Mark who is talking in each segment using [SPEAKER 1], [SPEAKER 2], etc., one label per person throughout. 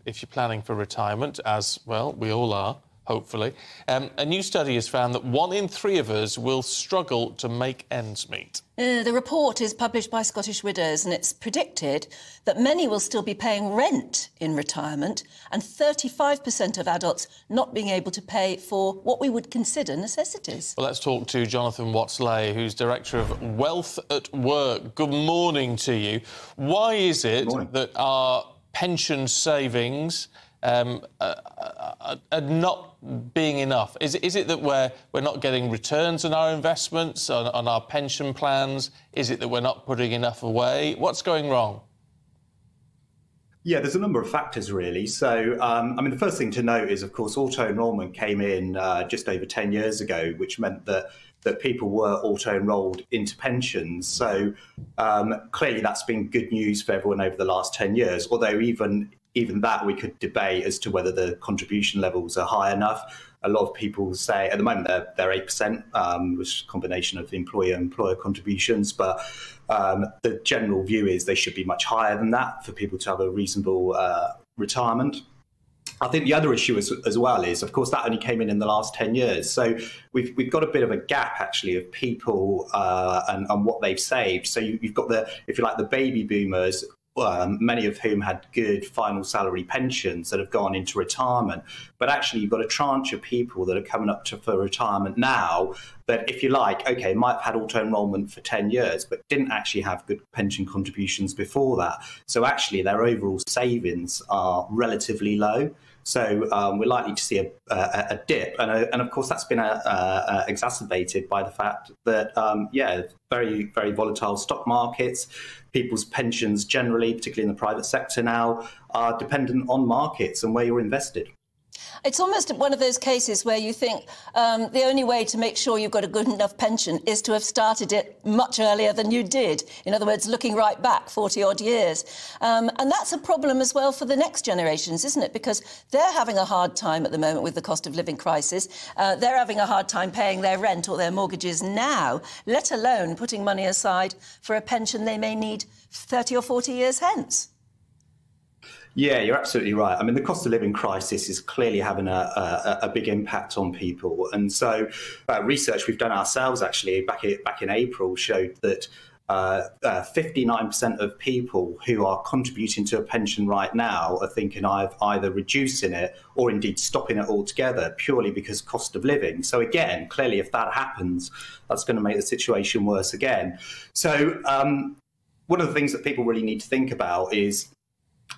[SPEAKER 1] if you're planning for retirement, as, well, we all are, hopefully. A new study has found that 1 in 3 of us will struggle to make ends meet.
[SPEAKER 2] The report is published by Scottish Widows, and it's predicted that many will still be paying rent in retirement, and 35% of adults not being able to pay for what we would consider necessities.
[SPEAKER 1] Well, let's talk to Jonathan Watts-Ley, who's Director of Wealth at Work. Good morning to you. Why is it that our pension savings are not being enough? Is it that we're not getting returns on our investments, on our pension plans? Is it that we're not putting enough away? What's going wrong?
[SPEAKER 3] Yeah, there's a number of factors, really. So, I mean, the first thing to note is, of course, auto-enrolment came in just over 10 years ago, which meant that people were auto-enrolled into pensions. So, clearly, that's been good news for everyone over the last 10 years, although even that we could debate as to whether the contribution levels are high enough. A lot of people say at the moment they're 8%, which is a combination of employer contributions, but the general view is they should be much higher than that for people to have a reasonable retirement. I think the other issue as well is, of course, that only came in the last 10 years. So we've got a bit of a gap, actually, of people and what they've saved. So you've got if you like, the baby boomers, many of whom had good final salary pensions that have gone into retirement. But actually, you've got a tranche of people that are coming up for retirement now that, if you like, OK, might have had auto-enrolment for 10 years, but didn't actually have good pension contributions before that. So actually, their overall savings are relatively low. So we're likely to see a dip. And of course, that's been exacerbated by the fact that, very, very volatile stock markets. People's pensions generally, particularly in the private sector now, are dependent on markets and where you're invested.
[SPEAKER 2] It's almost one of those cases where you think the only way to make sure you've got a good enough pension is to have started it much earlier than you did. In other words, looking right back 40-odd years. And that's a problem as well for the next generations, isn't it? Because they're having a hard time at the moment with the cost of living crisis. They're having a hard time paying their rent or their mortgages now, let alone putting money aside for a pension they may need 30 or 40 years hence.
[SPEAKER 3] Yeah, you're absolutely right. I mean, the cost of living crisis is clearly having a big impact on people. And so research we've done ourselves, actually, back in April, showed that 59% of people who are contributing to a pension right now are thinking of either reducing it or indeed stopping it altogether, purely because cost of living. So again, clearly, if that happens, that's going to make the situation worse again. So one of the things that people really need to think about is,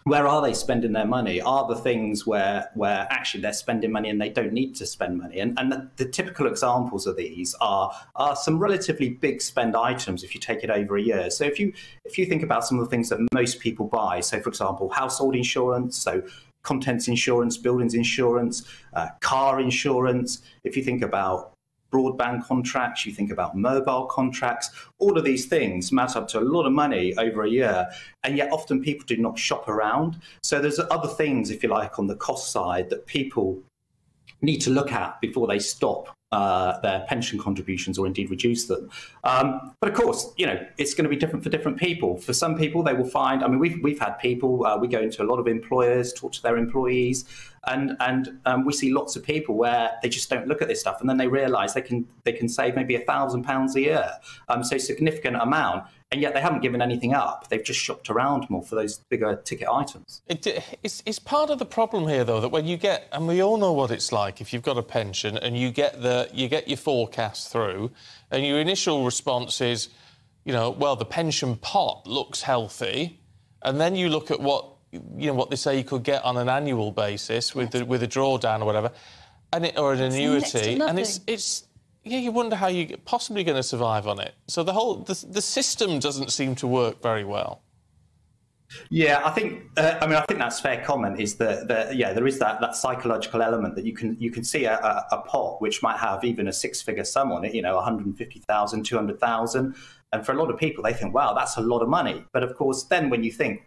[SPEAKER 3] where are they spending their money? Are the things where actually they're spending money and they don't need to spend money? And the typical examples of these are some relatively big spend items if you take it over a year. So if you think about some of the things that most people buy, so for example, household insurance, so contents insurance, buildings insurance, car insurance. If you think about broadband contracts, you think about mobile contracts, all of these things matter up to a lot of money over a year, and yet often people do not shop around. So there's other things, if you like, on the cost side that people need to look at before they stop their pension contributions or indeed reduce them. But of course, it's going to be different for different people. For some people, they will find, I mean, we've had people, we go into a lot of employers, talk to their employees, and we see lots of people where they just don't look at this stuff, and then they realise they can save maybe £1,000 a year, so a significant amount, and yet they haven't given anything up. They've just shopped around more for those bigger ticket items.
[SPEAKER 1] It's part of the problem here, though, that when you get, and we all know what it's like if you've got a pension and you get your forecast through, and your initial response is, well, the pension pot looks healthy, and then you look at what they say you could get on an annual basis with a drawdown or whatever, or an annuity, and it's you wonder how you're possibly going to survive on it. So the system doesn't seem to work very well.
[SPEAKER 3] Yeah, I think I think that's fair comment. Is that there is that psychological element that you can see a pot which might have even a six-figure sum on it, 150,000, 200,000, and for a lot of people they think, wow, that's a lot of money. But of course, then when you think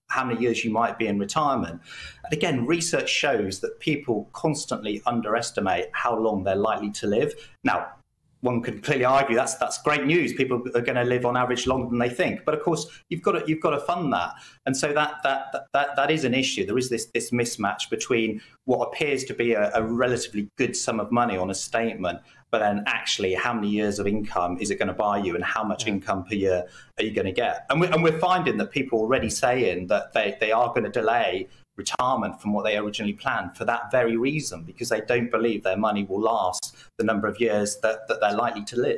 [SPEAKER 3] how many years you might be in retirement, and again, research shows that people constantly underestimate how long they're likely to live. Now, one could clearly argue that's great news. People are going to live on average longer than they think. But of course, you've got to fund that, and so that is an issue. There is this mismatch between what appears to be a relatively good sum of money on a statement, but then actually how many years of income is it going to buy you, and how much income per year are you going to get? And we're finding that people are already saying that they are going to delay retirement from what they originally planned for that very reason, because they don't believe their money will last the number of years that they're likely to live.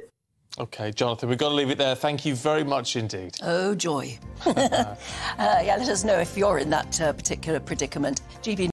[SPEAKER 1] OK, Jonathan, we've got to leave it there. Thank you very much indeed.
[SPEAKER 2] Oh, joy. Yeah, let us know if you're in that particular predicament. GB